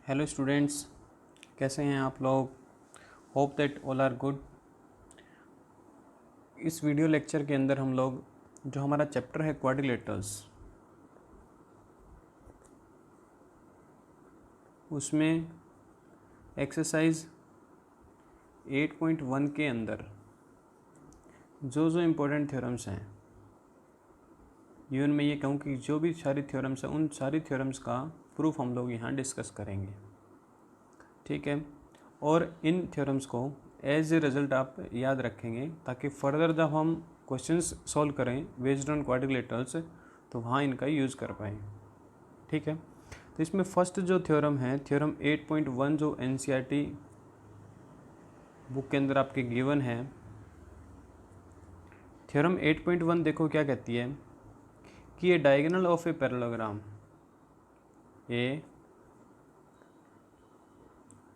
Hello students, कैसे हैं आप लोग। Hope that all are good. इस वीडियो लेक्चर के अंदर हम लोग जो हमारा चैप्टर है क्वाड्रिलेटरल्स, उसमें एक्सरसाइज 8.1 के अंदर जो जो इम्पोर्टेंट थ्योरम्स हैं, इवन मैं ये कहूँ कि जो भी सारी थ्योरम्स हैं उन सारी थ्योरम्स का प्रूफ हम लोग यहाँ डिस्कस करेंगे, ठीक है। और इन थ्योरम्स को एज ए रिज़ल्ट आप याद रखेंगे ताकि फर्दर जब हम क्वेश्चंस सॉल्व करें बेस्ड ऑन क्वाड्रिलेटरल्स तो वहाँ इनका यूज़ कर पाएँ, ठीक है। तो इसमें फर्स्ट जो थ्योरम है, थ्योरम 8.1 जो एनसीईआरटी बुक के अंदर आपके गिवन है। थ्योरम 8.1 देखो क्या कहती है कि ये diagonal of a parallelogram, A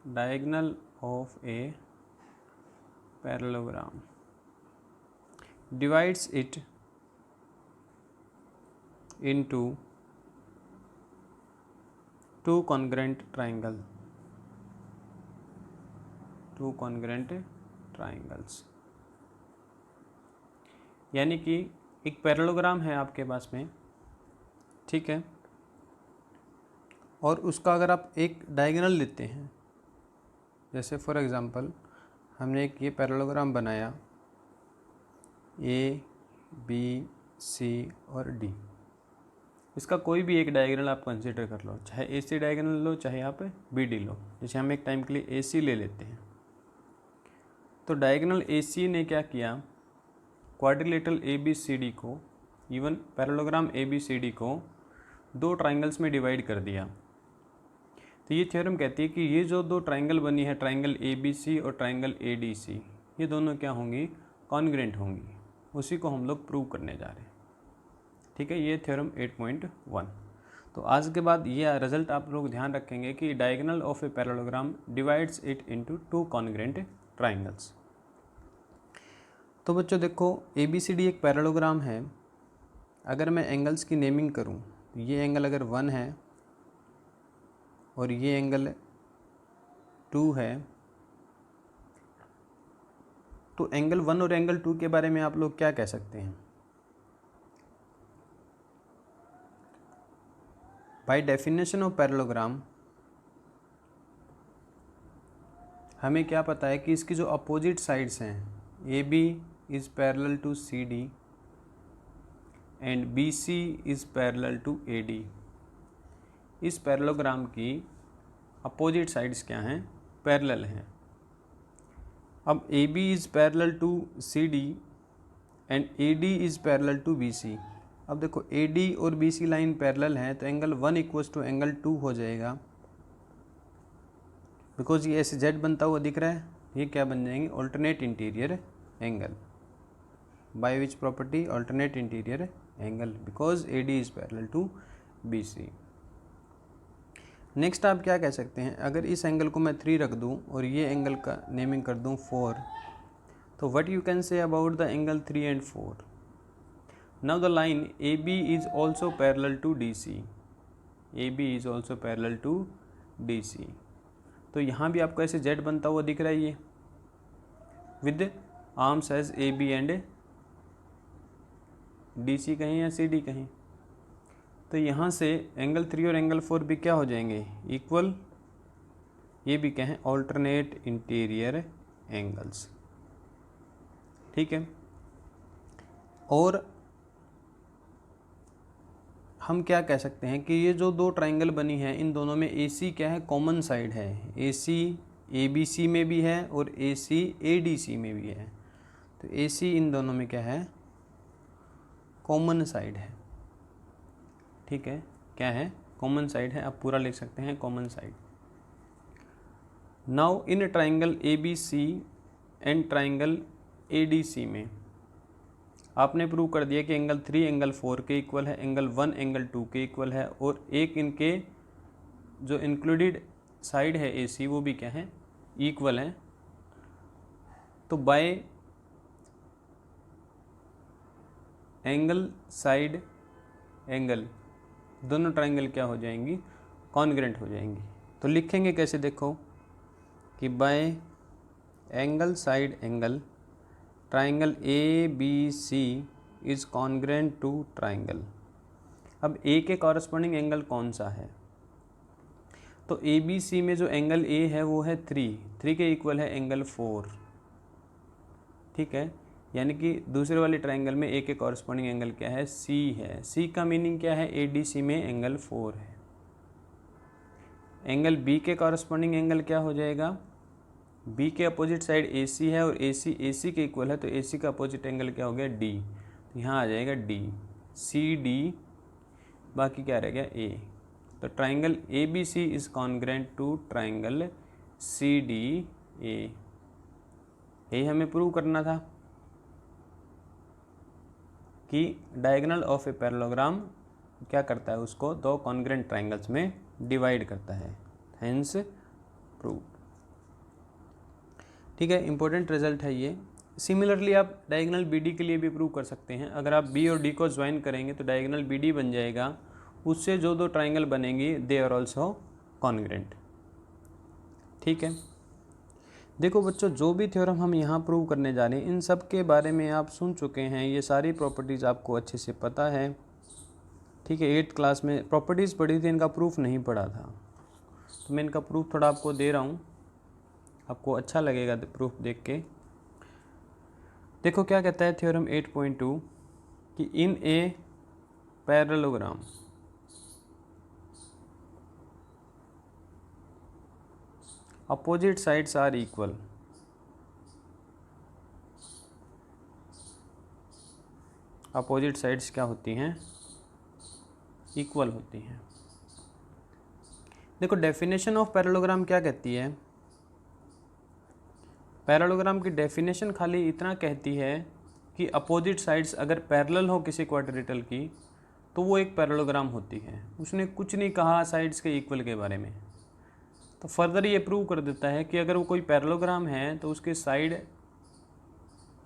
diagonal of a parallelogram divides it into two congruent triangles। यानी कि एक पैरेललोग्राम है आपके पास में, ठीक है, और उसका अगर आप एक डायगोनल लेते हैं, जैसे फॉर एग्ज़ाम्पल हमने एक ये पैरेललोग्राम बनाया ए बी सी और डी। इसका कोई भी एक डायगोनल आप कंसीडर कर लो, चाहे ए सी डायगोनल लो चाहे आप बी डी लो। जैसे हम एक टाइम के लिए ए सी ले लेते हैं, तो डायगोनल ए सी ने क्या किया, quadrilateral A B C D को, even parallelogram A B C D को दो ट्राइंगल्स में डिवाइड कर दिया। तो ये थ्योरम कहती है कि ये जो दो ट्राइंगल बनी है, ट्राइंगल ए बी सी और ट्राइंगल ए डी सी, ये दोनों क्या होंगी, कॉन्ग्रेंट होंगी। उसी को हम लोग प्रूव करने जा रहे हैं, ठीक है। ये थ्योरम 8.1। तो आज के बाद ये रिजल्ट आप लोग ध्यान रखेंगे कि diagonal of a parallelogram divides it into two congruent triangles. तो बच्चों देखो, ए बी सी डी एक पैरेललोग्राम है। अगर मैं एंगल्स की नेमिंग करूँ, ये एंगल अगर 1 है और ये एंगल 2 है, तो एंगल 1 और एंगल 2 के बारे में आप लोग क्या कह सकते हैं। बाय डेफिनेशन ऑफ पैरेललोग्राम हमें क्या पता है कि इसकी जो अपोजिट साइड्स हैं, A B is parallel to C D and B C is parallel to A D. इस पैरेललोग्राम की अपोजिट साइड्स क्या हैं, पैरेलल हैं। अब A B is parallel to C D and A D is parallel to B C. अब देखो A D और B C line parallel हैं, तो एंगल 1 इक्वल्स टू एंगल 2 हो जाएगा। बिकॉज ये ऐसे जेड बनता हुआ दिख रहा है, ये क्या बन जाएंगे, alternate interior angle. By which property, alternate interior angle, because A D is parallel to B C. Next आप क्या कह सकते हैं, अगर इस एंगल को मैं 3 रख दूं और ये एंगल का नेमिंग कर दूं 4, तो what you can say about the angle 3 and 4। Now the line A B is also parallel to D C, A B is also parallel to D C. तो यहाँ भी आपको ऐसे जेड बनता हुआ दिख रहा है, ये with arms as A B and D C कहीं या सी डी कहीं। तो यहाँ से एंगल 3 और एंगल 4 भी क्या हो जाएंगे, इक्वल। ये भी क्या है, ऑल्टरनेट इंटीरियर एंगल्स, ठीक है। और हम क्या कह सकते हैं कि ये जो दो ट्राइंगल बनी है, इन दोनों में ए सी क्या है, कॉमन साइड है। ए सी ए बी सी में भी है और ए सी ए डी सी में भी है। तो ए सी इन दोनों में क्या है, कॉमन साइड है, ठीक है। क्या है, कॉमन साइड है, आप पूरा लिख सकते हैं common side. Now in triangle A B C and triangle A D C में आपने प्रूव कर दिया कि एंगल 3 एंगल 4 के इक्वल है, एंगल 1 एंगल 2 के इक्वल है, और एक इनके जो इंक्लूडेड साइड है ए सी वो भी क्या है, इक्वल है। तो बाय एंगल साइड एंगल दोनों ट्राइंगल क्या हो जाएंगी, कॉन्ग्रेंट हो जाएंगी। तो लिखेंगे कैसे, देखो कि by angle side angle triangle A B C is congruent to triangle. अब ए के कॉरस्पॉन्डिंग एंगल कौन सा है, तो ए बी सी में जो एंगल ए है वो है 3 के इक्वल है एंगल 4, ठीक है। यानी कि दूसरे वाले ट्राइंगल में ए के कॉरस्पॉन्डिंग एंगल क्या है, सी है। सी का मीनिंग क्या है, ए डी सी में एंगल 4 है। एंगल बी के कॉरस्पॉन्डिंग एंगल क्या हो जाएगा, बी के अपोजिट साइड ए सी है और ए सी के इक्वल है, तो ए सी का अपोजिट एंगल क्या हो गया, डी। तो यहाँ आ जाएगा डी, सी डी, बाकी क्या रह गया ए। तो triangle A B C is congruent to triangle C D A. यही हमें प्रूव करना था कि डायगोनल ऑफ ए पैरेललोग्राम क्या करता है, उसको दो कॉन्ग्रेंट ट्राइंगल्स में डिवाइड करता है, हेंस प्रूव। ठीक है, इंपॉर्टेंट रिजल्ट है ये। सिमिलरली आप डायगोनल बी डी के लिए भी प्रूव कर सकते हैं। अगर आप बी और डी को ज्वाइन करेंगे तो डायगोनल बी डी बन जाएगा, उससे जो दो ट्राइंगल बनेंगी दे आर ऑल्सो कॉन्ग्रेंट। ठीक है, देखो बच्चों, जो भी थ्योरम हम यहाँ प्रूव करने जा रहे हैं इन सब के बारे में आप सुन चुके हैं, ये सारी प्रॉपर्टीज़ आपको अच्छे से पता है। ठीक है, 8th क्लास में प्रॉपर्टीज़ पढ़ी थी, इनका प्रूफ नहीं पढ़ा था, तो मैं इनका प्रूफ थोड़ा आपको दे रहा हूँ, आपको अच्छा लगेगा प्रूफ देख के। देखो क्या कहता है थ्योरम 8.2 कि in a parallelogram opposite sides are equal. Opposite sides क्या होती हैं, इक्वल होती हैं। देखो डेफिनेशन ऑफ पैरेललोग्राम क्या कहती है, पैरेललोग्राम की डेफिनेशन खाली इतना कहती है कि अपोजिट साइड्स अगर पैरेलल हो किसी क्वाड्रिलेटरल की तो वो एक पैरेललोग्राम होती है। उसने कुछ नहीं कहा साइड्स के इक्वल के बारे में। तो फर्दर ये प्रूव कर देता है कि अगर वो कोई पैरेललोग्राम है तो उसके साइड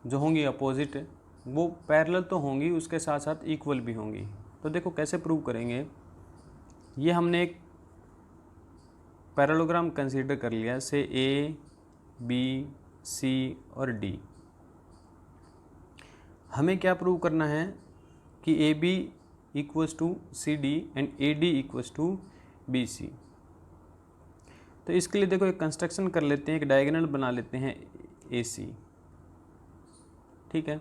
जो होंगी अपोजिट वो पैरेलल तो होंगी, उसके साथ साथ इक्वल भी होंगी। तो देखो कैसे प्रूव करेंगे, ये हमने एक पैरेललोग्राम कंसीडर कर लिया से ए बी सी और डी। हमें क्या प्रूव करना है कि A B equals to C D and A D equals to B C. तो इसके लिए देखो एक कंस्ट्रक्शन कर लेते हैं, एक डायगोनल बना लेते हैं ए सी। ठीक है,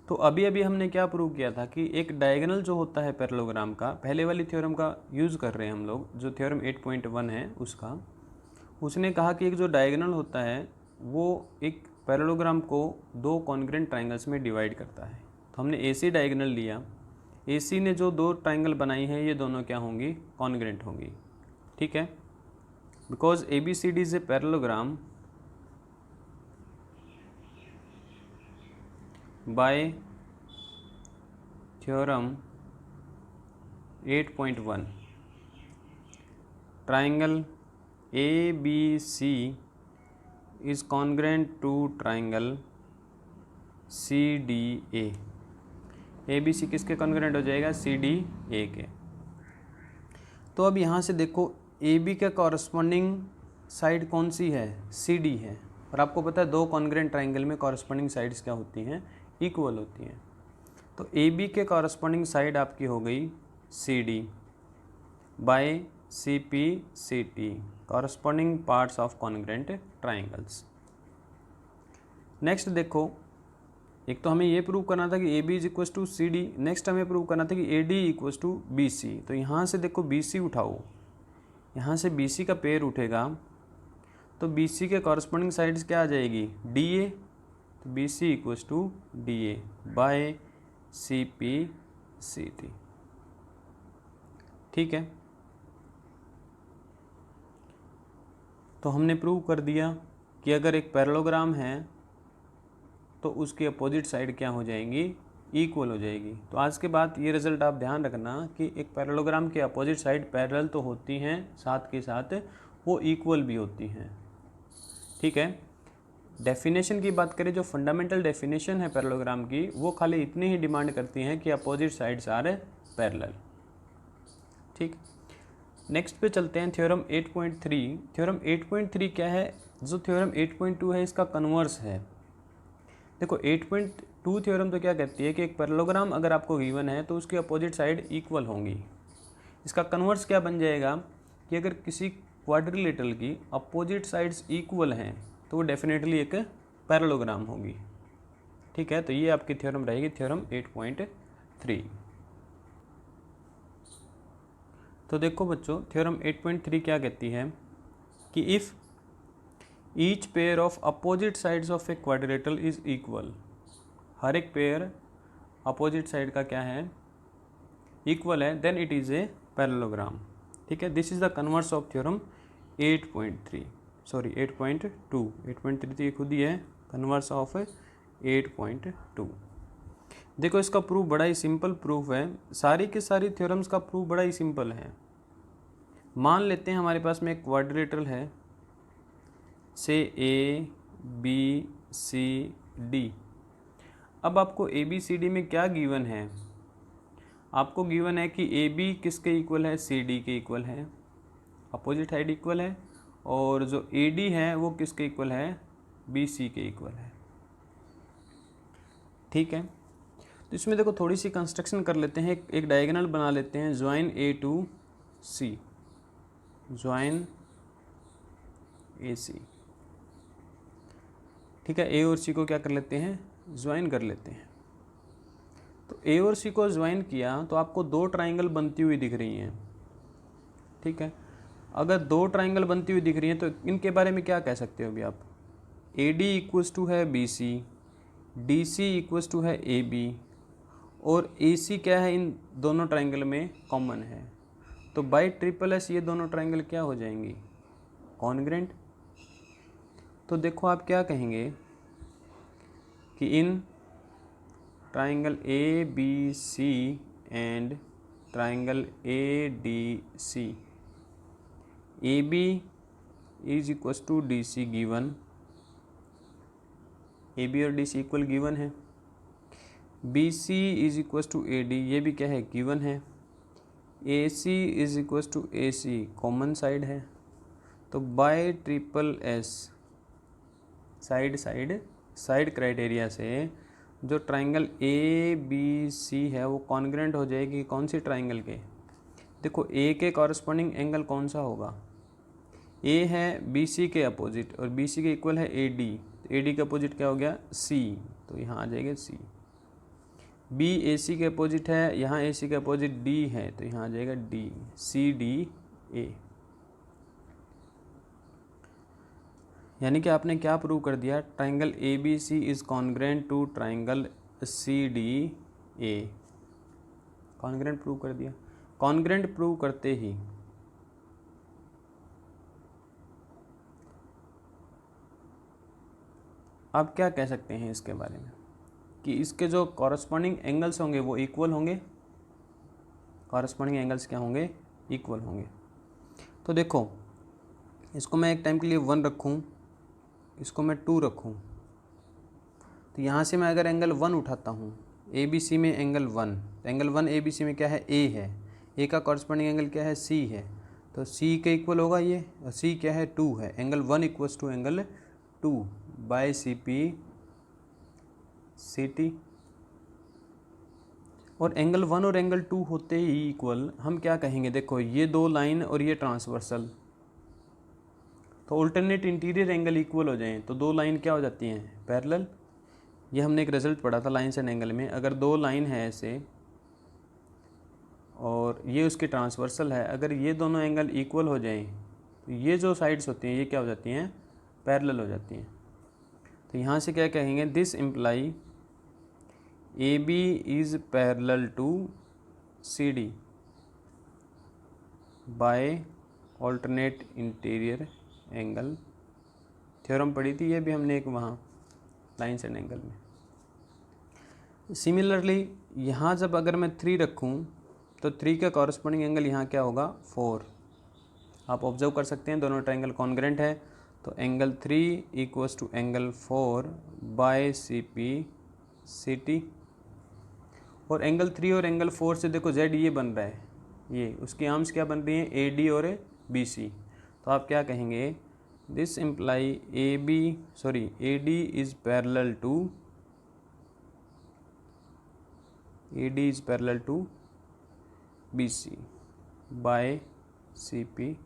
तो अभी अभी हमने क्या प्रूव किया था कि एक डायगोनल जो होता है पैरेललोग्राम का, पहले वाली थ्योरम का यूज़ कर रहे हैं हम लोग, जो थ्योरम 8.1 है उसका, उसने कहा कि एक जो डायगोनल होता है वो एक पैरेललोग्राम को दो कॉन्ग्रेंट ट्राइंगल्स में डिवाइड करता है। तो हमने ए सी डायगोनल लिया, ए सी ने जो दो ट्राइंगल बनाई हैं ये दोनों क्या होंगी, कॉन्ग्रेंट होंगी। ठीक है, because A B C D is a parallelogram by theorem 8.1 triangle A B C is congruent to triangle C D A. A B C किसके कॉन्ग्रेंट हो जाएगा, सी डी ए के। तो अब यहाँ से देखो ए बी के कॉरस्पॉन्डिंग साइड कौन सी है, सी डी है, और आपको पता है दो कॉन्ग्रेंट ट्राइंगल में कॉरस्पॉन्डिंग साइड्स क्या होती हैं, इक्वल होती हैं। तो ए बी के कॉरस्पॉन्डिंग साइड आपकी हो गई C D by C P C T, corresponding parts of congruent triangles. Next देखो, एक तो हमें ये प्रूव करना था कि A B is equals to C D, next हमें प्रूव करना था कि A D equals to B C. तो यहाँ से देखो बी सी उठाओ, यहाँ से बी सी का पेयर उठेगा तो बी सी के कॉरस्पॉन्डिंग साइड्स क्या आ जाएगी, डी ए। तो B C equals to D A by C P C T. ठीक है, तो हमने प्रूव कर दिया कि अगर एक पैरेललोग्राम है तो उसकी अपोजिट साइड क्या हो जाएंगी, इक्वल हो जाएगी। तो आज के बाद ये रिजल्ट आप ध्यान रखना कि एक पैरेललोग्राम के अपोजिट साइड पैरेलल तो होती हैं, साथ के साथ वो इक्वल भी होती हैं। ठीक है, डेफिनेशन की बात करें, जो फंडामेंटल डेफिनेशन है पैरेललोग्राम की, वो खाली इतनी ही डिमांड करती हैं कि अपोजिट साइड्स आर पैरेलल। ठीक, नेक्स्ट पे चलते हैं थ्योरम 8.3। थ्योरम 8.3 क्या है? जो थ्योरम 8.2 है इसका कन्वर्स है। देखो 8.2 थ्योरम तो क्या कहती है कि एक पैरेललोग्राम अगर आपको गिवन है तो उसकी अपोजिट साइड इक्वल होंगी। इसका कन्वर्स क्या बन जाएगा कि अगर किसी क्वाड्रिलेटरल की अपोजिट साइड्स इक्वल हैं तो वो डेफिनेटली एक पैरेललोग्राम होगी। ठीक है, तो ये आपकी थ्योरम रहेगी थ्योरम 8.3। तो देखो बच्चों, थ्योरम 8.3 क्या कहती है कि if each pair of opposite sides of a quadrilateral is equal, हर एक पेयर अपोजिट साइड का क्या है? इक्वल है, then it is a parallelogram. ठीक है, this is the converse of theorem 8.3, sorry 8.2। 8.3 तो ये खुद ही है, कन्वर्स ऑफ 8.2। देखो इसका प्रूफ बड़ा ही सिंपल प्रूफ है, सारी की सारी थ्योरम्स का प्रूफ बड़ा ही सिंपल है। मान लेते हैं हमारे पास में एक क्वाड्रिलेटरल है, से ए बी सी डी। अब आपको ए बी सी डी में क्या गिवन है? आपको गिवन है कि ए बी किसके इक्वल है? सी डी के इक्वल है, अपोजिट साइड इक्वल है, और जो ए डी है वो किसके इक्वल है? बी सी के इक्वल है। ठीक है, तो इसमें देखो थोड़ी सी कंस्ट्रक्शन कर लेते हैं, एक डायगोनल बना लेते हैं, join A to C, join A C. ठीक है, ए और सी को क्या कर लेते हैं? ज्वाइन कर लेते हैं। तो ए और सी को ज्वाइन किया तो आपको दो ट्राइंगल बनती हुई दिख रही हैं। ठीक है, अगर दो ट्राइंगल बनती हुई दिख रही हैं तो इनके बारे में क्या कह सकते हो अभी आप? ए डी इक्वल्स टू है B C, D C equals to है ए बी, और ए सी क्या है इन दोनों ट्राइंगल में? कॉमन है। तो बाई ट्रिपल एस ये दोनों ट्राइंगल क्या हो जाएंगी? कॉन्ग्रेंट। तो देखो आप क्या कहेंगे कि in triangle A B C and triangle A D C, A B is equals to D C given, A B और डी सी इक्वल गिवन है, B C is equals to A D, ये भी क्या है? Given है, A C is equals to A C common side है। तो by triple S side criteria से जो ट्राइंगल ए बी सी है वो कॉन्ग्रेंट हो जाएगी कौन सी ट्राइंगल के? देखो ए के कॉरस्पॉन्डिंग एंगल कौन सा होगा? ए है बी सी के अपोजिट और बी सी के इक्वल है ए डी, तो ए डी का अपोजिट क्या हो गया? सी, तो यहाँ आ जाएगा सी। बी ए सी के अपोजिट है, यहाँ ए सी के अपोजिट डी है, तो यहाँ आ जाएगा डी, सी डी ए। यानी कि आपने क्या प्रूव कर दिया? Triangle A B C is congruent to triangle C D A, congruent prove कर दिया। कॉन्ग्रेंट प्रूव करते ही आप क्या कह सकते हैं इसके बारे में कि इसके जो कॉरस्पॉन्डिंग एंगल्स होंगे वो इक्वल होंगे। कॉरस्पॉन्डिंग एंगल्स क्या होंगे? इक्वल होंगे। तो देखो इसको मैं एक टाइम के लिए 1 रखूँ, इसको मैं 2 रखूँ, तो यहाँ से मैं अगर एंगल 1 उठाता हूँ, ए बी सी में एंगल 1, तो एंगल 1 ए बी सी में क्या है? ए है, ए का कॉरस्पॉन्डिंग एंगल क्या है? सी है, तो सी के इक्वल होगा ये, और सी क्या है? 2 है। Angle 1 equals to angle 2 by C P C T. और एंगल 1 और एंगल 2 होते ही इक्वल, हम क्या कहेंगे? देखो ये दो लाइन और ये ट्रांसवर्सल, तो अल्टरनेट इंटीरियर एंगल इक्वल हो जाएं तो दो लाइन क्या हो जाती हैं? पैरेलल। ये हमने एक रिजल्ट पढ़ा था लाइन एंड एंगल में, अगर दो लाइन है ऐसे और ये उसकी ट्रांसवर्सल है, अगर ये दोनों एंगल इक्वल हो जाएं तो ये जो साइड्स होती हैं ये क्या हो जाती हैं? पैरेलल हो जाती हैं। तो यहाँ से क्या कहेंगे? This imply A B is parallel to C D by alternate interior angle. Theorem पढ़ी थी ये भी हमने एक वहाँ लाइन्स एंड एंगल में। सिमिलरली यहाँ जब अगर मैं 3 रखूँ तो 3 का कॉरस्पॉन्डिंग एंगल यहाँ क्या होगा? 4। आप ऑब्जर्व कर सकते हैं दोनों ट्राइंगल कॉन्ग्रेंट है, तो angle 3 equals to angle 4 by C P C T. और एंगल 3 और एंगल 4 से देखो जेड ये बन रहा है, ये उसकी आर्म्स क्या बन रही हैं, ए डी और बी सी। तो आप क्या कहेंगे, this imply A D is parallel to B C by C P.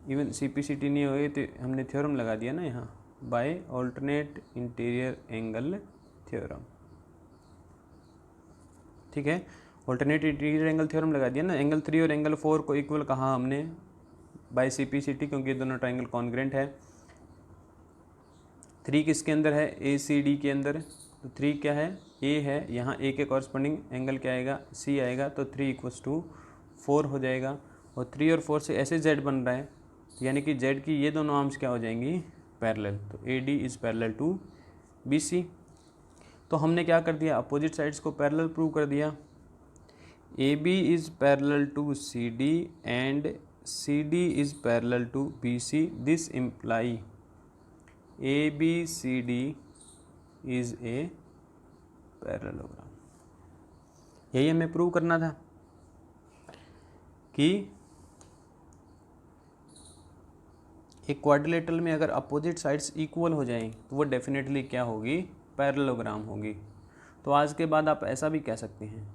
Even C P C T नहीं होगी तो हमने थ्योरम लगा दिया ना यहाँ, by alternate interior angle theorem. ठीक है, ऑल्टरनेट इंटीरियर एंगल थ्योरम लगा दिया ना। एंगल 3 और एंगल 4 को इक्वल कहा हमने by C P C T, क्योंकि दोनों ट्राइंगल कॉन्ग्रेंट है। 3 किसके अंदर है, ए सी डी के अंदर। तो 3 क्या है, ए है, यहाँ ए के कॉरस्पॉन्डिंग एंगल क्या आएगा, सी आएगा। तो 3 = 4 हो जाएगा। और 3 और 4 से ऐसे जेड बन रहा है, यानी कि जेड की ये दोनों आर्म्स क्या हो जाएंगी, पैरेलल। तो A D is parallel to B C. तो हमने क्या कर दिया, अपोजिट साइड्स को पैरेलल प्रूव कर दिया। A B is parallel to C D and C D is parallel to B C. This imply A B C D is a parallelogram. यही हमें प्रूव करना था कि एक क्वाड्रिलेटरल में अगर अपोजिट साइड्स इक्वल हो जाएं तो वो डेफिनेटली क्या होगी, पैरेललोग्राम होगी। तो आज के बाद आप ऐसा भी कह सकते हैं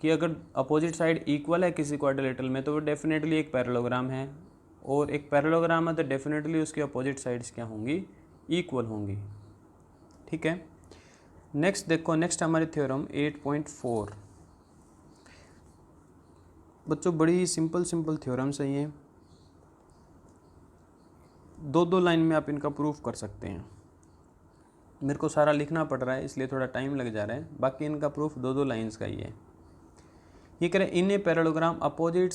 कि अगर अपोजिट साइड इक्वल है किसी क्वाड्रिलेटरल में तो वो डेफिनेटली एक पैरेललोग्राम है, और एक पैरेललोग्राम है तो डेफिनेटली उसकी अपोजिट साइड्स क्या होंगी, इक्वल होंगी। ठीक है, नेक्स्ट देखो, नेक्स्ट हमारी थ्योरम 8.4। बच्चों बड़ी ही सिंपल थ्योरम्स है ये, 2 लाइन में आप इनका प्रूफ कर सकते हैं। मेरे को सारा लिखना पड़ रहा है इसलिए थोड़ा टाइम लग जा रहा है, बाकी इनका प्रूफ 2 लाइंस का ही है। ये कह रहे हैं in a parallelogram opposite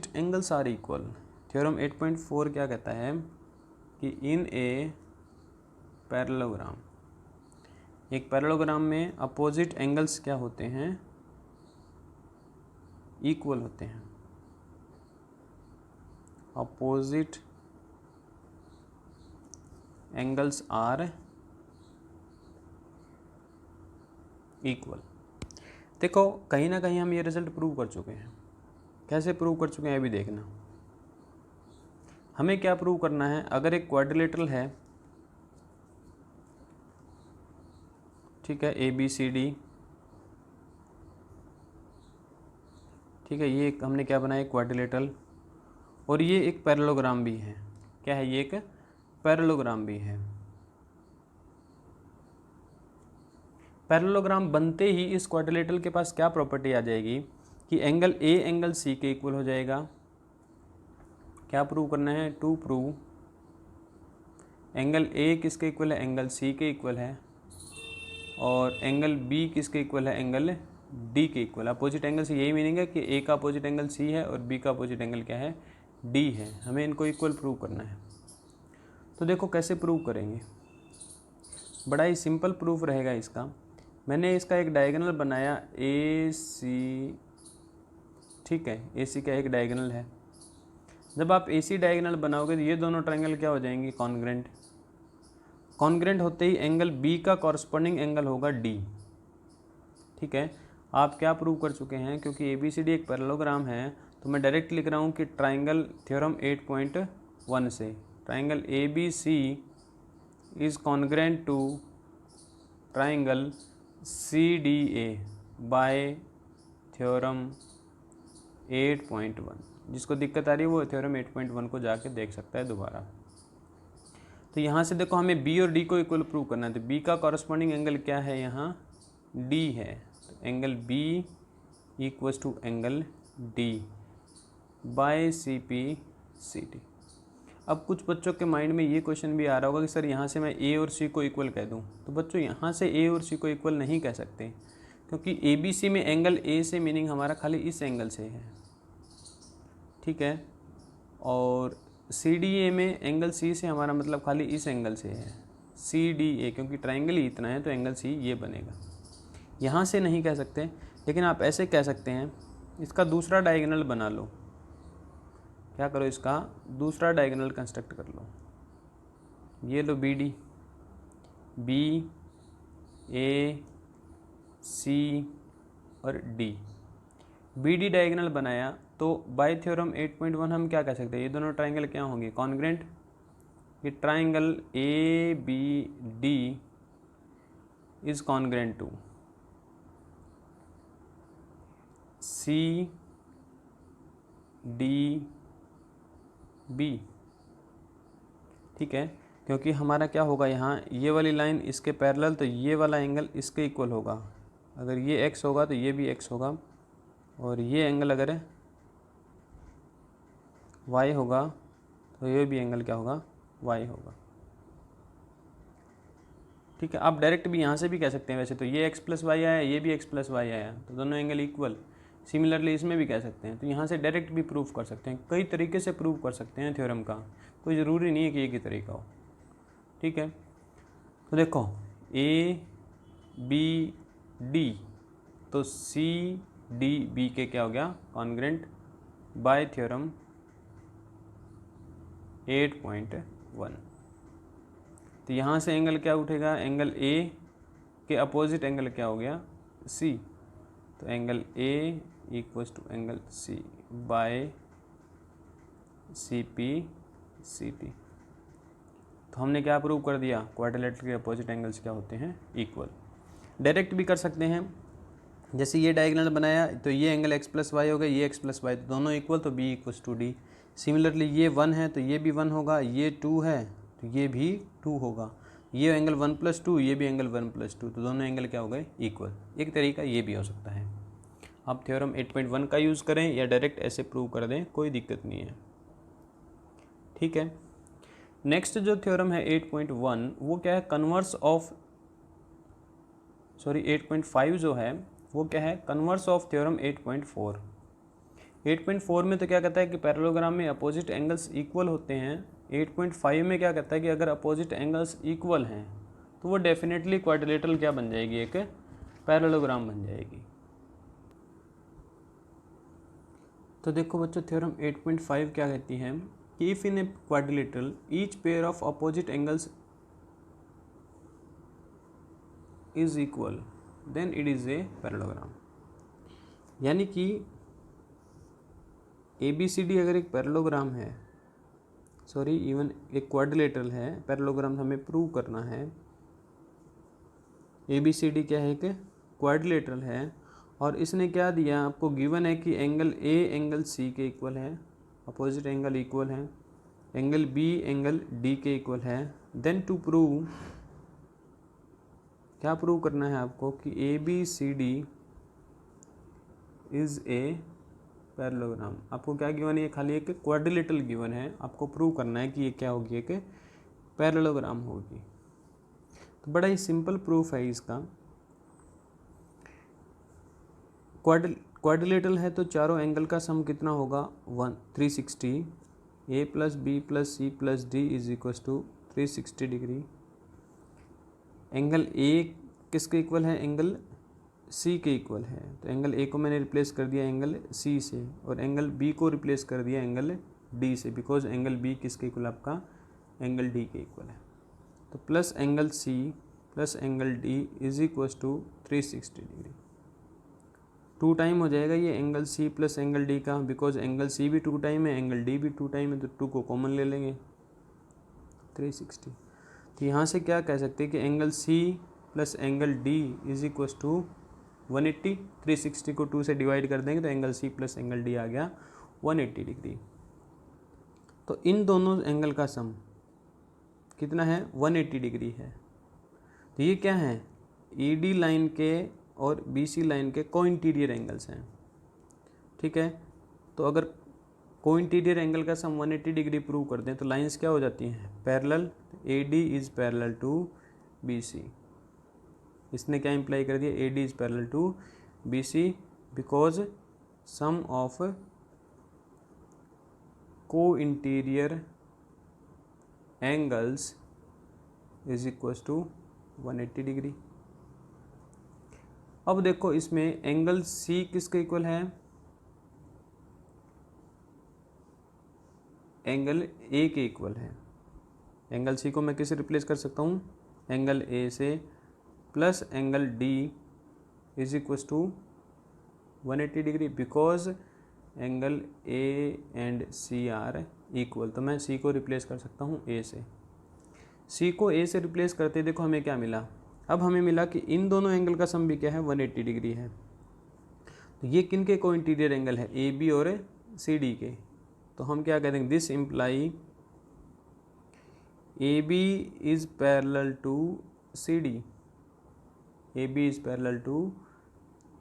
angles are equal. Theorem 8.4 क्या कहता है कि इन ए पैरेललोग्राम, एक पैरेललोग्राम में अपोजिट एंगल्स क्या होते हैं, इक्वल होते हैं। Opposite angles are equal. देखो कहीं ना कहीं हम ये रिजल्ट प्रूव कर चुके हैं। कैसे प्रूव कर चुके हैं अभी देखना। हमें क्या प्रूव करना है, अगर एक क्वाड्रिलेटरल है, ठीक है, ए बी सी डी, ठीक है, ये हमने क्या बनाया, क्वाड्रिलेटरल, और ये एक पैरेललोग्राम भी है। क्या है, ये एक पैरेललोग्राम भी है। पैरेललोग्राम बनते ही इस क्वाड्रिलेटरल के पास क्या प्रॉपर्टी आ जाएगी कि एंगल ए एंगल सी के इक्वल हो जाएगा। क्या प्रूव करना है, टू प्रूव एंगल ए किसके इक्वल है, एंगल सी के इक्वल है, और एंगल बी किसके इक्वल है, एंगल डी के इक्वल। अपोजिट एंगल से यही मीनिंग है कि ए का अपोजिट एंगल सी है और बी का अपोजिट एंगल क्या है, डी है। हमें इनको इक्वल प्रूव करना है। तो देखो कैसे प्रूव करेंगे, बड़ा ही सिंपल प्रूफ रहेगा इसका। मैंने इसका एक डायगोनल बनाया ए सी, ठीक है, ए सी का एक डायगोनल है। जब आप ए सी डायगोनल बनाओगे तो ये दोनों ट्रायंगल क्या हो जाएंगे, कॉन्ग्रेंट। कॉन्ग्रेंट होते ही एंगल बी का कॉरस्पॉन्डिंग एंगल होगा डी। ठीक है, आप क्या प्रूव कर चुके हैं, क्योंकि ए बी सी डी एक पैरेललोग्राम है तो मैं डायरेक्ट लिख रहा हूँ कि ट्राइंगल थ्योरम 8.1 से triangle A B C is congruent to triangle C D A by theorem 8.1। जिसको दिक्कत आ रही है वो थ्योरम 8.1 को जाके देख सकता है दोबारा। तो यहाँ से देखो हमें बी और डी को इक्वल प्रूव करना है, तो बी का कॉरस्पॉन्डिंग एंगल क्या है, यहाँ डी है। तो angle B equals to angle D by C P C D. अब कुछ बच्चों के माइंड में ये क्वेश्चन भी आ रहा होगा कि सर यहाँ से मैं ए और सी को इक्वल कह दूँ। तो बच्चों यहाँ से ए और सी को इक्वल नहीं कह सकते, क्योंकि ए बी सी में एंगल ए से मीनिंग हमारा खाली इस एंगल से है, ठीक है, और सी डी ए में एंगल सी से हमारा मतलब खाली इस एंगल से है, सी डी ए, क्योंकि ट्राइंगल ही इतना है तो एंगल सी ये बनेगा। यहाँ से नहीं कह सकते, लेकिन आप ऐसे कह सकते हैं, इसका दूसरा डायगोनल बना लो। क्या करो, इसका दूसरा डायगोनल कंस्ट्रक्ट कर लो। ये लो बी डी, बी ए सी और डी, बी डी डायगोनल बनाया तो बाय थ्योरम 8.1 हम क्या कह सकते हैं, ये दोनों ट्राइंगल क्या होंगे, कॉन्ग्रेंट। ये triangle A B D is congruent to C D B, ठीक है, क्योंकि हमारा क्या होगा यहाँ, ये वाली लाइन इसके पैरेलल, तो ये वाला एंगल इसके इक्वल होगा। अगर ये एक्स होगा तो ये भी एक्स होगा, और ये एंगल अगर वाई होगा तो ये भी एंगल क्या होगा, वाई होगा। ठीक है, आप डायरेक्ट भी यहाँ से भी कह सकते हैं, वैसे तो ये एक्स प्लस वाई आया, ये भी एक्स प्लस वाई आया, तो दोनों एंगल इक्वल। सिमिलरली इसमें भी कह सकते हैं, तो यहाँ से डायरेक्ट भी प्रूफ कर सकते हैं, कई तरीके से प्रूव कर सकते हैं थ्योरम का, कोई ज़रूरी नहीं है कि एक ही तरीका हो। ठीक है, तो देखो ए बी डी, तो सी डी बी के क्या हो गया, कॉन्ग्रेंट बाय थ्योरम 8.1। तो यहाँ से एंगल क्या उठेगा, एंगल ए के अपोजिट एंगल क्या हो गया, सी, तो angle A equals to angle C by C P C T. तो हमने क्या प्रूव कर दिया, क्वाड्रिलेटरल के अपोजिट एंगल्स क्या होते हैं, इक्वल। डायरेक्ट भी कर सकते हैं, जैसे ये डायगोनल बनाया तो ये एंगल एक्स प्लस वाई हो गया, ये एक्स प्लस वाई, तो दोनों इक्वल, तो B equals to D. Similarly ये 1 है तो ये भी 1 होगा, ये 2 है तो ये भी 2 होगा, ये एंगल 1+2, ये भी एंगल 1+2, तो दोनों एंगल क्या हो गए, इक्वल। एक तरीका ये भी हो सकता है, आप थ्योरम 8.1 का यूज़ करें या डायरेक्ट ऐसे प्रूव कर दें, कोई दिक्कत नहीं है। ठीक है, नेक्स्ट जो थ्योरम है 8.1 वो क्या है, कन्वर्स ऑफ, सॉरी 8.5 जो है वो क्या है, कन्वर्स ऑफ थ्योरम 8.4। 8.4 में तो क्या कहता है कि पैरेललोग्राम में अपोजिट एंगल्स इक्वल होते हैं। 8.5 में क्या कहता है कि अगर अपोजिट एंगल्स इक्वल हैं तो वो डेफिनेटली क्वाड्रिलेटरल क्या बन जाएगी, एक पैरेललोग्राम बन जाएगी। तो देखो बच्चों, थ्योरम 8.5 क्या कहती है कि if in a quadrilateral each pair of opposite angles is equal then it is a parallelogram. यानी कि ए बी सी डी अगर एक पैरेललोग्राम है, सॉरी इवन एक क्वाड्रिलेटरल है, पैरेललोग्राम हमें प्रूव करना है, ए बी सी डी क्या है, एक क्वाड्रिलेटरल है, और इसने क्या दिया आपको, गिवन है कि एंगल ए एंगल सी के इक्वल है, अपोजिट एंगल इक्वल है, एंगल बी एंगल डी के इक्वल है, देन टू प्रूव, क्या प्रूव करना है आपको कि A B C D is a parallelogram. आपको क्या गिवन है, ये खाली एक क्वाड्रिलेटरल गिवन है, आपको प्रूव करना है कि ये क्या होगी, एक पैरेललोग्राम होगी। तो बड़ा ही सिंपल प्रूफ है इसका। क्वाड्रिलेटरल है तो चारों एंगल का सम कितना होगा, 360, A plus B plus C plus D is equal to 360 degree. Angle A किसके इक्वल है, एंगल सी के इक्वल है, तो एंगल ए को मैंने रिप्लेस कर दिया एंगल सी से, और एंगल बी को रिप्लेस कर दिया एंगल डी से, बिकॉज एंगल बी किसके इक्वल आपका, एंगल डी के इक्वल है। तो plus angle C plus angle D is equal to 360 degree. 2 time हो जाएगा ये angle C plus angle D का, बिकॉज एंगल सी भी 2 टाइम है, एंगल डी भी 2 टाइम है, तो 2 को कॉमन ले लेंगे, 360। तो यहाँ से क्या कह सकते हैं कि angle C plus angle D is equal to 180। 360 को 2 से डिवाइड कर देंगे तो angle C plus angle D आ गया 180 डिग्री। तो इन दोनों एंगल का सम कितना है, 180 डिग्री है। तो ये क्या है, ई डी लाइन के और बी सी लाइन के को इंटीरियर एंगल्स हैं। ठीक है, तो अगर को इंटीरियर एंगल का सम 180 डिग्री प्रूव कर दें तो लाइंस क्या हो जाती हैं, parallel. A D is parallel to B C. इसने क्या इंप्लाई कर दिया, A D is parallel to B C because sum of co-interior angles is equal to 180 degree. अब देखो इसमें एंगल सी किसके इक्वल है, एंगल ए के इक्वल है। एंगल सी को मैं किससे रिप्लेस कर सकता हूँ, एंगल ए से, plus angle D is equal to 180 degree because angle A and C are equal. तो मैं सी को रिप्लेस कर सकता हूँ ए से। सी को ए से रिप्लेस करते देखो हमें क्या मिला, अब हमें मिला कि इन दोनों एंगल का सम भी क्या है 180 डिग्री है। तो ये किन के को इंटीरियर एंगल है, ए बी और सी डी के। तो हम क्या कहते हैं, this imply A B is parallel to C D, A B is parallel to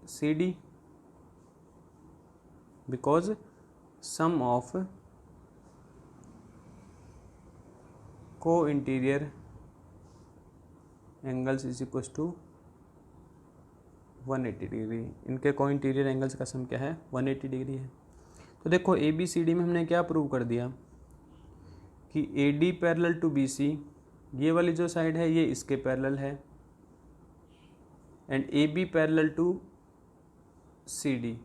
C D because sum of co-interior angles is equal to 180 degree. इनके co-interior angles का सम क्या है 180 डिग्री है। तो देखो ए बी सी डी में हमने क्या प्रूव कर दिया कि A D parallel to B C, ये वाली जो साइड है ये इसके पैरेलल है, and A B parallel to C D.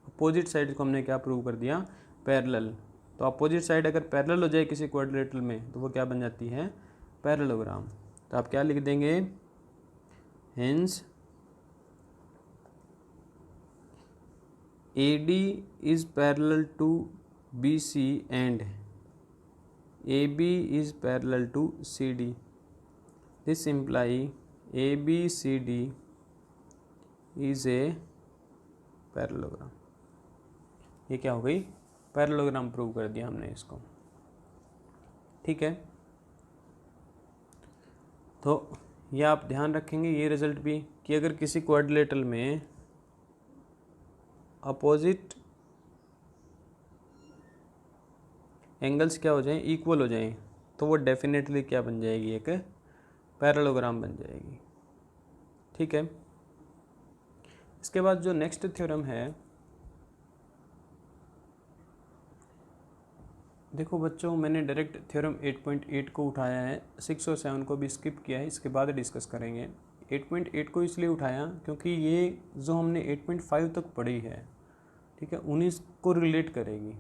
Opposite side को हमने क्या प्रूव कर दिया, पैरेलल। तो अपोजिट साइड अगर पैरेलल हो जाए किसी क्वाड्रिलेटरल में तो वो क्या बन जाती है, पैरेललोग्राम। तो आप क्या लिख देंगे, hence AD is parallel to BC and AB is parallel to CD. This imply ABCD is a parallelogram. ये क्या हो गई, पैरेललोग्राम प्रूव कर दिया हमने इसको। ठीक है, तो ये आप ध्यान रखेंगे ये रिजल्ट भी कि अगर किसी क्वाड्रिलेटरल में अपोजिट एंगल्स क्या हो जाएं, इक्वल हो जाएं, तो वो डेफिनेटली क्या बन जाएगी, एक पैरेललोग्राम बन जाएगी। ठीक है, इसके बाद जो नेक्स्ट थ्योरम है, देखो बच्चों मैंने डायरेक्ट थ्योरम 8.8 को उठाया है, 6 और 7 को भी स्किप किया है, इसके बाद डिस्कस करेंगे। 8.8 को इसलिए उठाया क्योंकि ये जो हमने 8.5 तक पढ़ी है, ठीक है, उन्हीं को रिलेट करेगी।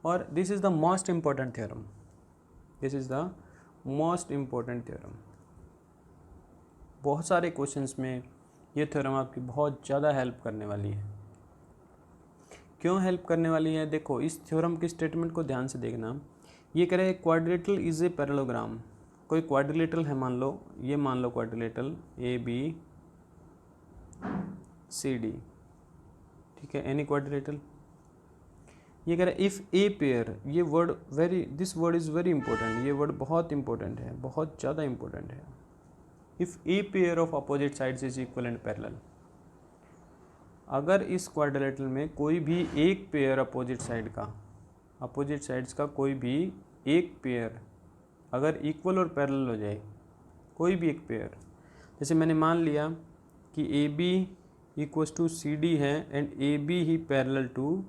और this is the most important theorem, this is the most important theorem. बहुत सारे क्वेश्चंस में ये थ्योरम आपकी बहुत ज़्यादा हेल्प करने वाली है। क्यों हेल्प करने वाली है, देखो इस थ्योरम की स्टेटमेंट को ध्यान से देखना। ये कह रहे हैं क्वाड्रिलेटरल इज ए पैरेललोग्राम। कोई क्वाड्रिलेटरल है, मान लो, ये मान लो quadrilateral A B C D, ठीक है, एनी क्वाड्रिलेटरल। ये कह रहे हैं इफ़ ए पेयर, ये word this word is very important, ये वर्ड बहुत इंपॉर्टेंट है, बहुत ज़्यादा इंपॉर्टेंट है। If a pair of opposite sides is equal and parallel, अगर इस क्वाड्रिलेटरल में कोई भी एक पेयर अपोजिट साइड्स का कोई भी एक पेयर अगर इक्वल और पैरेलल हो जाए, कोई भी एक पेयर, जैसे मैंने मान लिया कि A B equals to C D है एंड ए बी ही पैरेलल टू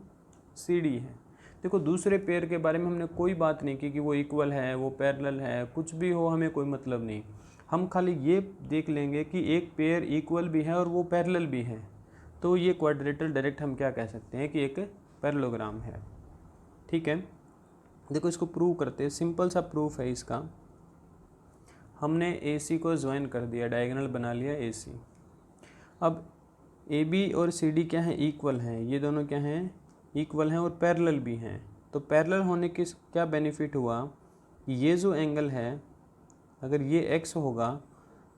सी डी है। देखो दूसरे पेयर के बारे में हमने कोई बात नहीं की कि वो इक्वल है, वो पैरेलल है, कुछ भी हो हमें कोई मतलब नहीं। हम खाली ये देख लेंगे कि एक पेयर इक्वल भी है और वो पैरेलल भी है, तो ये क्वाड्रिलेटरल डायरेक्ट हम क्या कह सकते हैं कि एक पैरेललोग्राम है। ठीक है, देखो इसको प्रूव करते हैं, सिंपल सा प्रूफ है इसका। हमने AC को ज्वाइन कर दिया, डायगोनल बना लिया AC। अब AB और CD क्या है, इक्वल हैं, ये दोनों क्या हैं, इक्वल हैं और पैरेलल भी हैं। तो पैरेलल होने के क्या बेनिफिट हुआ, ये जो एंगल है अगर ये X होगा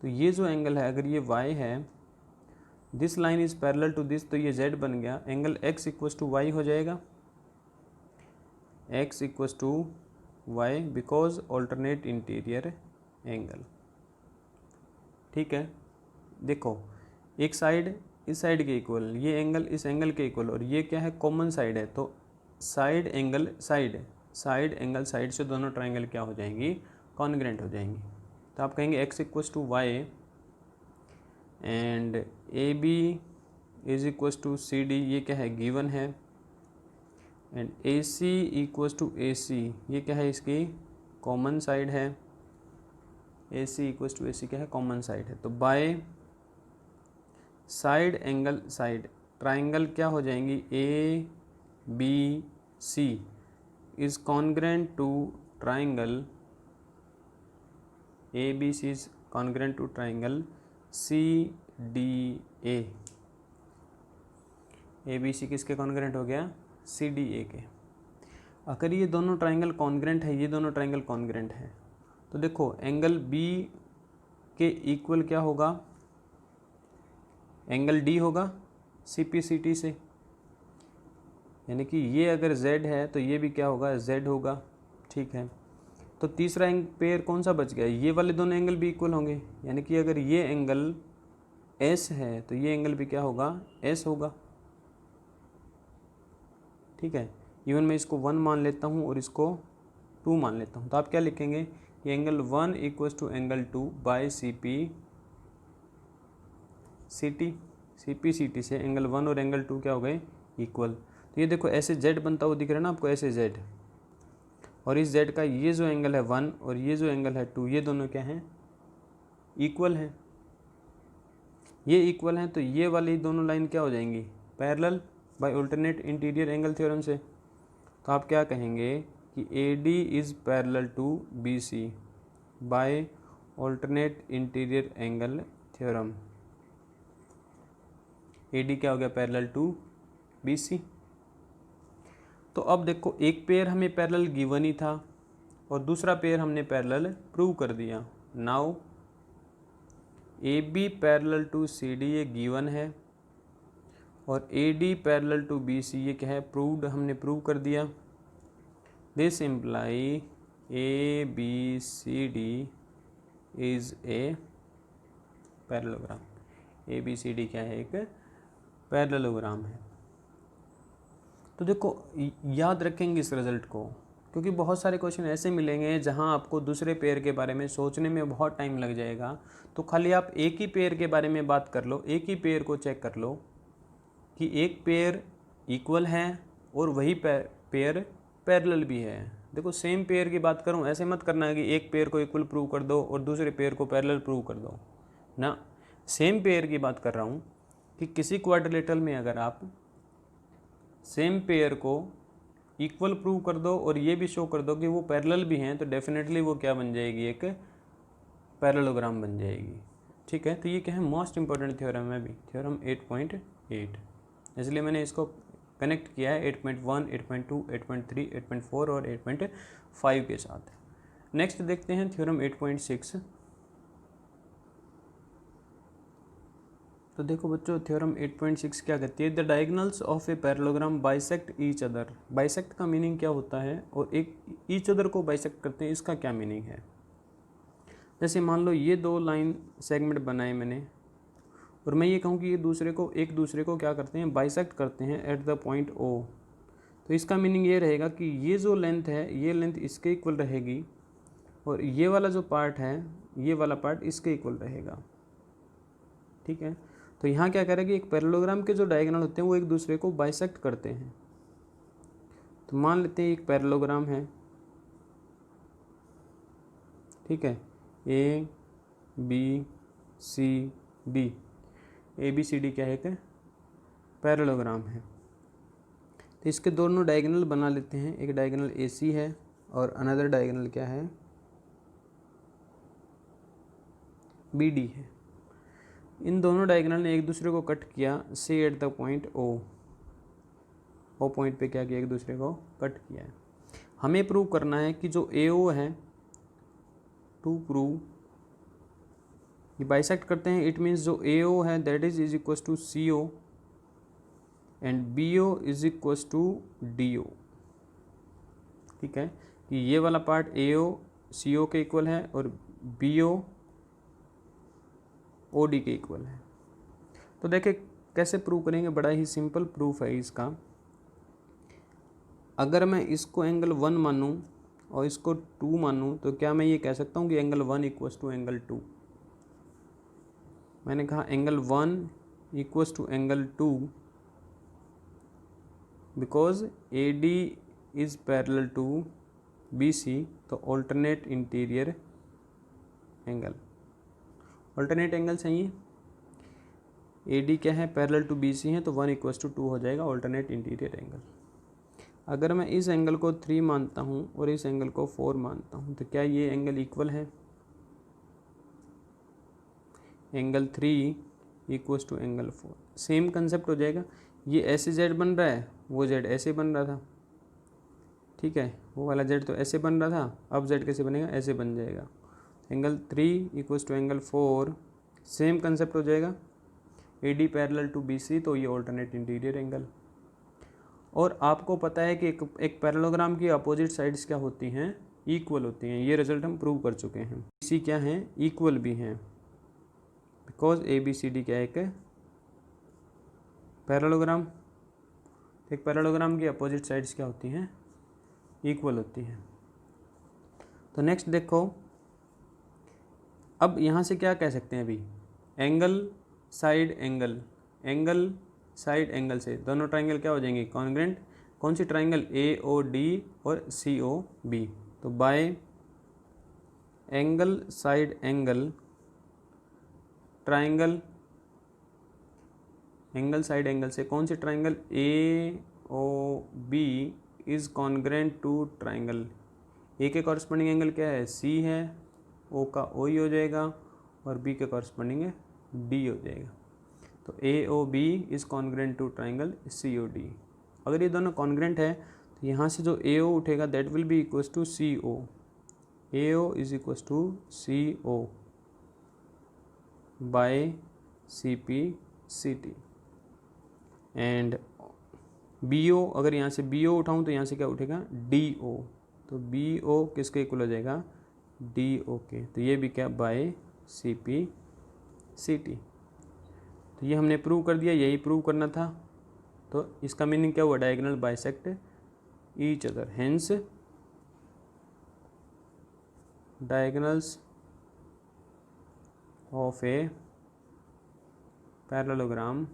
तो ये जो एंगल है अगर ये Y है, this line is parallel to this, तो ये Z बन गया, angle X equals to Y हो जाएगा, X equals to Y because alternate interior angle. ठीक है, देखो एक साइड इस साइड के इक्वल, ये एंगल इस एंगल के इक्वल, और ये क्या है, कॉमन साइड है, तो साइड एंगल साइड से दोनों ट्राइंगल क्या हो जाएंगी, कॉन्ग्रेंट हो जाएंगी। तो आप कहेंगे X equals to Y and A B is equals to C D, ये क्या है, गिवन है, and A C equals to A C, ये क्या है, इसकी कॉमन साइड है, A C equals to A सी क्या है, कॉमन साइड है। तो by side angle side triangle क्या हो जाएंगी, A B C is congruent to triangle, A B C is congruent to triangle C D A. A B C किसके congruent हो गया, सी डी ए के। अगर ये दोनों ट्राइंगल कॉन्ग्रेंट है, ये दोनों ट्राइंगल कॉन्ग्रेंट है, तो देखो एंगल बी के इक्वल क्या होगा, एंगल डी होगा सी पी सी टी से, यानी कि ये अगर z है तो ये भी क्या होगा, z होगा। ठीक है, तो तीसरा पेयर कौन सा बच गया, ये वाले दोनों एंगल भी इक्वल होंगे, यानी कि अगर ये एंगल s है तो ये एंगल भी क्या होगा, s होगा। ठीक है, इवन मैं इसको 1 मान लेता हूँ और इसको 2 मान लेता हूँ, तो आप क्या लिखेंगे, ये angle 1 equals to angle 2 by C P C T से एंगल 1 और एंगल 2 क्या हो गए, इक्वल। तो ये देखो ऐसे z बनता हुआ दिख रहा है ना आपको, ऐसे z, और इस z का ये जो एंगल है 1 और ये जो एंगल है 2, ये दोनों क्या हैं, इक्वल है। ये इक्वल हैं तो ये वाली दोनों लाइन क्या हो जाएंगी, parallel by alternate interior angle theorem से। तो आप क्या कहेंगे कि AD is parallel to BC by alternate interior angle theorem. AD क्या हो गया, पैरेलल टू BC। तो अब देखो एक पेयर हमें पैरेलल गिवन ही था और दूसरा पेयर हमने पैरेलल प्रूव कर दिया। Now AB parallel to CD ये गिवन है और AD पैरेलल टू BC ये क्या है, प्रूव्ड, हमने प्रूव कर दिया। This imply ABCD is a parallelogram. ABCD क्या है, एक पैरेललोग्राम है। तो देखो याद रखेंगे इस रिज़ल्ट को, क्योंकि बहुत सारे क्वेश्चन ऐसे मिलेंगे जहां आपको दूसरे पेयर के बारे में सोचने में बहुत टाइम लग जाएगा। तो खाली आप एक ही पेयर के बारे में बात कर लो, एक ही पेयर को चेक कर लो कि एक पेयर इक्वल है और वही पेयर पैरेलल भी है। देखो सेम पेयर की बात करूं, ऐसे मत करना है कि एक पेयर को इक्वल प्रूव कर दो और दूसरे पेयर को पैरेलल प्रूव कर दो ना। सेम पेयर की बात कर रहा हूं कि किसी क्वाड्रिलेटरल में अगर आप सेम पेयर को इक्वल प्रूव कर दो और ये भी शो कर दो कि वो पैरेलल भी हैं, तो डेफिनेटली वो क्या बन जाएगी, एक पैरेललोग्राम बन जाएगी। ठीक है, तो ये क्या है, मोस्ट इंपॉर्टेंट थ्योरम है अभी, थ्योरम 8.8, इसलिए मैंने इसको कनेक्ट किया है 8.1, 8.2, 8.3, 8.4 और 8.5 के साथ। नेक्स्ट देखते हैं थ्योरम 8.6। तो देखो बच्चों थ्योरम 8.6 क्या कहती है, the diagonals of a parallelogram bisect each other. Bisect का मीनिंग क्या होता है और एक ईच अदर को बाइसेक्ट करते हैं, इसका क्या मीनिंग है। जैसे मान लो ये दो लाइन सेगमेंट बनाए मैंने और मैं ये कहूँ कि ये एक दूसरे को क्या करते हैं, बाइसेक्ट करते हैं एट द पॉइंट O। तो इसका मीनिंग ये रहेगा कि ये जो लेंथ है ये लेंथ इसके इक्वल रहेगी और ये वाला जो पार्ट है ये वाला पार्ट इसके इक्वल रहेगा। ठीक है, तो यहाँ क्या करेगा कि एक पैरेललोग्राम के जो डायगोनल होते हैं वो एक दूसरे को बाइसेक्ट करते हैं। तो मान लेते हैं एक पैरेललोग्राम है, ठीक है, ABCD, ABCD क्या है, एक पैरेललोग्राम है। तो इसके दोनों डायगोनल बना लेते हैं, एक डायगोनल AC है और अनदर डायगोनल क्या है, BD है। इन दोनों डायगोनल ने एक दूसरे को कट किया से at the point O point पे क्या किया, एक दूसरे को कट किया है। हमें प्रूव करना है कि जो AO है, टू प्रूव ये बाइसेक्ट करते हैं, इट मीन्स जो AO है that is equals to CO and BO is equals to DO। ठीक है, कि ये वाला पार्ट AO CO के इक्वल है और BO OD के इक्वल है। तो देखिए कैसे प्रूव करेंगे, बड़ा ही सिंपल प्रूफ है इसका। अगर मैं इसको एंगल 1 मानूं और इसको 2 मानूं तो क्या मैं ये कह सकता हूँ कि एंगल 1 इक्वल्स टू एंगल 2। मैंने कहा angle 1 equals to angle 2 because AD is parallel to BC। तो alternate interior angle, alternate angles हैं ये, AD क्या है, पैरेलल टू BC है, तो 1 इक्वल्स टू 2 हो जाएगा ऑल्टरनेट इंटीरियर एंगल। अगर मैं इस एंगल को 3 मानता हूँ और इस एंगल को 4 मानता हूँ तो क्या ये एंगल इक्वल है, angle 3 equals to angle 4। Same concept हो जाएगा, ये ऐसे जेड बन रहा है, वो जेड ऐसे बन रहा था, ठीक है, वो वाला जेड तो ऐसे बन रहा था, अब जेड कैसे बनेगा, ऐसे बन जाएगा। Angle 3 equals to angle 4, same concept हो जाएगा, A D parallel to B C, तो ये ऑल्टरनेट इंटीरियर एंगल। और आपको पता है कि एक पैरेललोग्राम की अपोजिट साइड्स क्या होती हैं, इक्वल होती हैं, ये रिजल्ट हम प्रूव कर चुके हैं। सी क्या हैं, इक्वल भी हैं, because A B C D क्या है, एक पैरेललोग्राम। एक पैरेललोग्राम की अपोजिट साइड्स क्या होती हैं, इक्वल होती हैं। तो नेक्स्ट देखो, अब यहाँ से क्या कह सकते हैं, अभी angle side angle, angle side angle से दोनों ट्राइंगल क्या हो जाएंगे, कॉन्ग्रेंट। कौन सी ट्राइंगल, ए ओ डी और सी ओ बी। तो by angle side angle triangle, angle side angle से कौन सी triangle, A O B is congruent to triangle. A के कॉरस्पॉन्डिंग एंगल क्या है, सी है, ओ का ओ ही हो जाएगा, और बी के कॉरस्पॉन्डिंग है डी हो जाएगा। तो A O B is congruent to triangle C O D. अगर ये दोनों कॉन्ग्रेंट है तो यहाँ से जो ए ओ उठेगा that will be equals to C O. A O is equals to C O by C P C T. And B O, अगर यहाँ से बी ओ उठाऊँ तो यहाँ से क्या उठेगा, डी ओ। तो बी ओ किसके इक्वल हो जाएगा, डी ओ के। तो ये भी क्या, by C P C T. तो ये हमने प्रूव कर दिया, यही प्रूव करना था। तो इसका मीनिंग क्या हुआ, diagonal bisect each other, hence diagonals of a parallelogram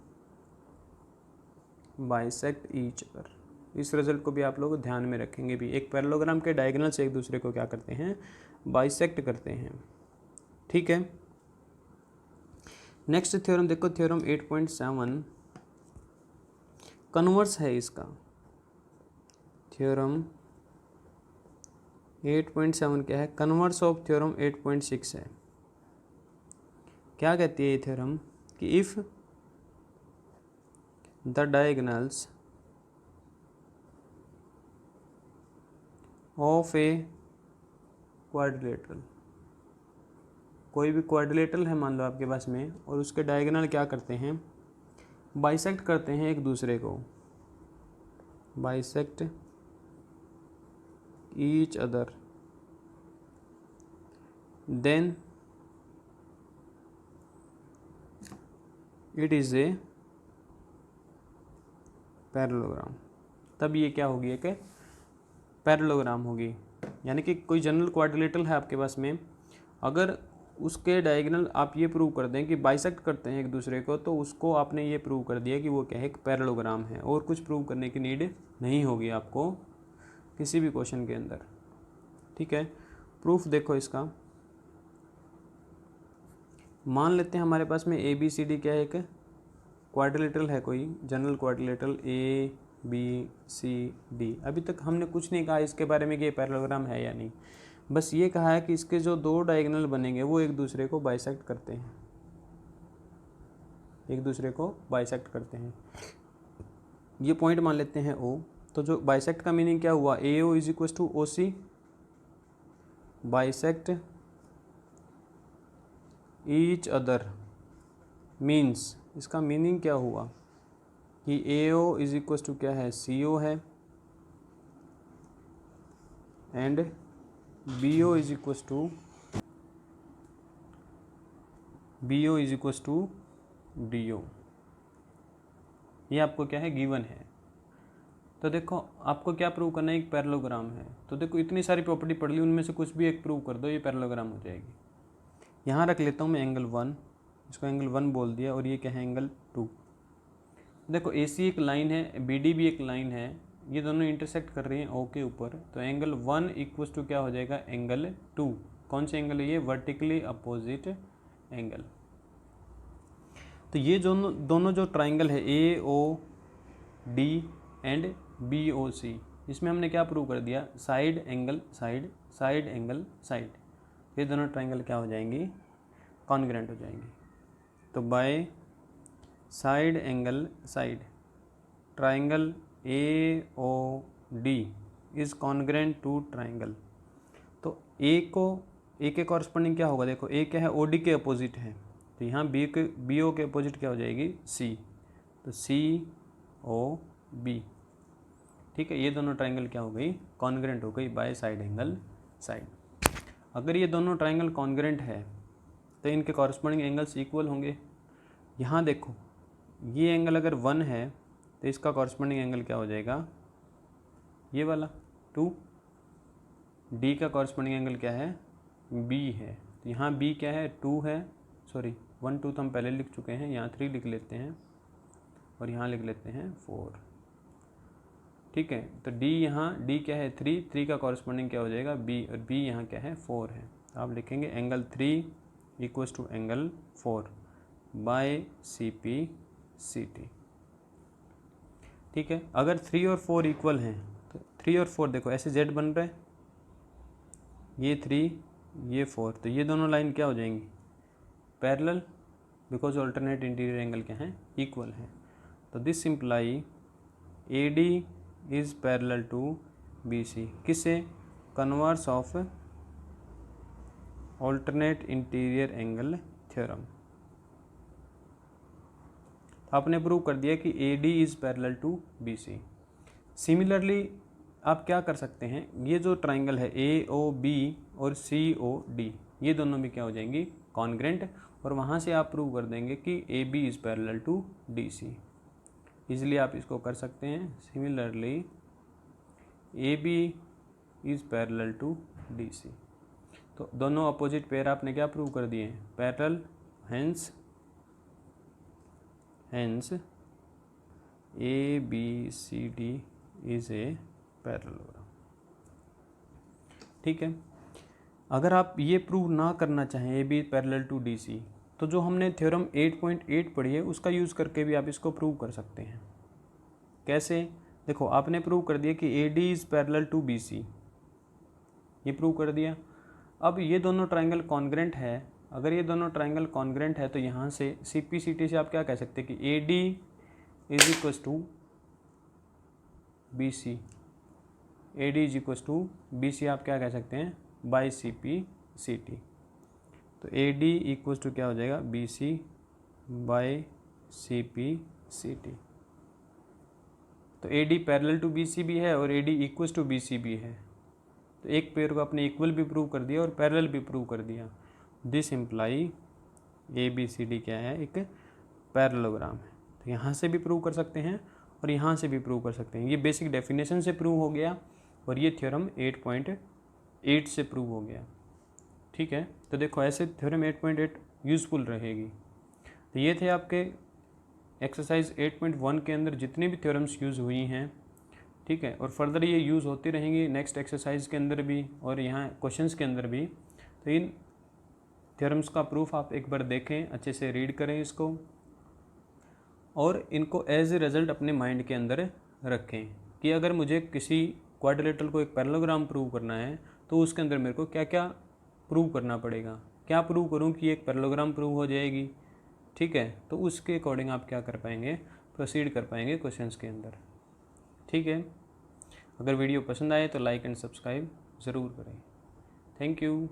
bisect each other. इस रिजल्ट को भी आप लोग ध्यान में रखेंगे भी, एक पैरेललोग्राम के डायगोनल से एक दूसरे को क्या करते हैं, बाइसेक्ट करते हैं, ठीक है। नेक्स्ट थ्योरम देखो, थ्योरम 8.7 कन्वर्स है इसका। थ्योरम 8.7 क्या है, कन्वर्स ऑफ थ्योरम 8.6 है। क्या कहती है ये थ्योरम, कि if the diagonals of a quadrilateral, कोई भी क्वाड्रिलेटरल है मान लो आपके पास में, और उसके डायगोनल क्या करते हैं, बाइसेक्ट करते हैं एक दूसरे को, bisect each other, then it is a parallelogram. तब ये क्या होगी, एक पैरेललोग्राम होगी। यानी कि कोई जनरल क्वाड्रिलेटरल है आपके पास में, अगर उसके डायगोनल आप ये प्रूव कर दें कि बाइसेक्ट करते हैं एक दूसरे को, तो उसको आपने ये प्रूव कर दिया कि वो क्या है, एक पैरेललोग्राम है, और कुछ प्रूव करने की नीड नहीं होगी आपको किसी भी क्वेश्चन के अंदर, ठीक है। प्रूफ देखो इसका, मान लेते हैं हमारे पास में ए बी सी डी क्या है, एक क्वाड्रिलेटरल है, कोई general quadrilateral A B C D. अभी तक हमने कुछ नहीं कहा इसके बारे में कि ये पैरेललोग्राम है या नहीं, बस ये कहा है कि इसके जो दो डायगोनल बनेंगे वो एक दूसरे को बाइसेक्ट करते हैं, एक दूसरे को बाइसेक्ट करते हैं। ये पॉइंट मान लेते हैं ओ। तो जो बाइसेक्ट का मीनिंग क्या हुआ, A O is equal to O C, bisect each other means, इसका मीनिंग क्या हुआ कि A O is equal to क्या है, सी ओ है, and B O is equal to D O. ये आपको क्या है, गिवन है। तो देखो आपको क्या प्रूव करना है, एक पैरेललोग्राम है। तो देखो इतनी सारी प्रॉपर्टी पढ़ ली, उनमें से कुछ भी एक प्रूव कर दो, ये पैरेललोग्राम हो जाएगी। यहाँ रख लेता हूँ मैं एंगल 1, इसको एंगल 1 बोल दिया, और ये क्या है, एंगल 2। देखो ए सी एक लाइन है, बी डी भी एक लाइन है, ये दोनों इंटरसेक्ट कर रही हैं ओ के ऊपर। तो एंगल 1 इक्वल टू क्या हो जाएगा, एंगल 2। कौन से एंगल है ये, वर्टिकली अपोजिट एंगल। तो ये दोनों जो ट्राइंगल है A O D and B O C, इसमें हमने क्या प्रूव कर दिया, side angle side, side angle side, ये दोनों ट्राइंगल क्या हो जाएंगी, कॉन्ग्रेंट हो जाएंगी। तो by side angle side triangle AOD is congruent to triangle. तो ए के कॉरस्पॉन्डिंग क्या होगा, देखो ए क्या है, OD के अपोजिट है, तो यहाँ BO के अपोजिट क्या हो जाएगी, C, तो COB। ठीक है, ये दोनों ट्राइंगल क्या हो गई, कॉन्ग्रेंट हो गई बाय साइड एंगल साइड। अगर ये दोनों ट्राइंगल कॉन्ग्रेंट है तो इनके कॉरस्पॉन्डिंग एंगल्स इक्वल होंगे। यहाँ देखो ये एंगल अगर 1 है तो इसका कॉरस्पॉन्डिंग एंगल क्या हो जाएगा, ये वाला 2। D का कॉरस्पॉन्डिंग एंगल क्या है, B है, तो यहाँ B क्या है, 2 है, सॉरी 1 2 तो हम पहले लिख चुके हैं, यहाँ 3 लिख लेते हैं और यहाँ लिख लेते हैं 4। ठीक है, तो D क्या है, 3 का कॉरस्पॉन्डिंग क्या हो जाएगा, B, और B यहाँ क्या है, 4 है। तो आप लिखेंगे angle 3 equals to angle 4 by CP/CT। ठीक है, अगर 3 और 4 इक्वल हैं तो 3 और 4 देखो ऐसे जेड बन रहे हैं, ये 3 ये 4, तो ये दोनों लाइन क्या हो जाएंगी, parallel, because alternate interior angle क्या है, इक्वल है। तो this imply AD is parallel to BC, किससे, converse of alternate interior angle theorem. आपने प्रूव कर दिया कि AD is parallel to BC। Similarly आप क्या कर सकते हैं, ये जो ट्राइंगल है AOB और COD, ये दोनों भी क्या हो जाएंगी, कॉन्ग्रेंट, और वहाँ से आप प्रूव कर देंगे कि AB is parallel to DC। इसलिए आप इसको कर सकते हैं, similarly AB is parallel to DC। तो दोनों अपोजिट पेयर आपने क्या प्रूव कर दिए, parallel, hence ABCD is a parallelogram. ठीक है, अगर आप ये प्रूव ना करना चाहें AB पैरेलल टू DC, तो जो हमने थ्योरम 8.8 पढ़ी है उसका यूज़ करके भी आप इसको प्रूव कर सकते हैं। कैसे, देखो आपने प्रूव कर दिया कि AD is parallel to BC, ये प्रूव कर दिया। अब ये दोनों ट्राइंगल कॉन्ग्रेंट है, अगर ये दोनों ट्राइंगल कॉन्ग्रेंट है तो यहाँ से CP/CT से आप क्या कह सकते हैं कि AD is equals to BC, AD is equals to BC आप क्या कह सकते हैं, बाय CP/CT। तो AD इक्वल्स टू क्या हो जाएगा, BC बाय CP/CT। तो AD पैरेलल टू BC भी है और AD इक्वल्स टू BC भी है, तो एक पेयर को आपने इक्वल भी प्रूव कर दिया और पैरेलल भी प्रूव कर दिया। दिस इम्प्लाई ABCD क्या है, एक पैरेललोग्राम है। तो यहाँ से भी प्रूव कर सकते हैं और यहाँ से भी प्रूव कर सकते हैं। ये बेसिक डेफिनेशन से प्रूव हो गया और ये थ्योरम 8.8 से प्रूव हो गया। ठीक है, तो देखो ऐसे थ्योरम 8.8 यूज़फुल रहेगी। तो ये थे आपके एक्सरसाइज 8.1 के अंदर जितनी भी थ्योरम्स यूज़ हुई हैं। ठीक है, और फर्दर ये यूज़ होती रहेंगी नेक्स्ट एक्सरसाइज के अंदर भी और यहाँ क्वेश्चंस के अंदर भी। तो इन थ्योरम्स का प्रूफ आप एक बार देखें, अच्छे से रीड करें इसको और इनको एज ए रिजल्ट अपने माइंड के अंदर रखें कि अगर मुझे किसी क्वाड्रिलेटरल को एक पैरेललोग्राम प्रूव करना है तो उसके अंदर मेरे को क्या क्या प्रूव करना पड़ेगा, क्या प्रूव करूं कि एक पैरेललोग्राम प्रूव हो जाएगी। ठीक है, तो उसके अकॉर्डिंग आप क्या कर पाएंगे, प्रोसीड कर पाएंगे क्वेश्चंस के अंदर। ठीक है, अगर वीडियो पसंद आए तो लाइक एंड सब्सक्राइब ज़रूर करें। Thank you.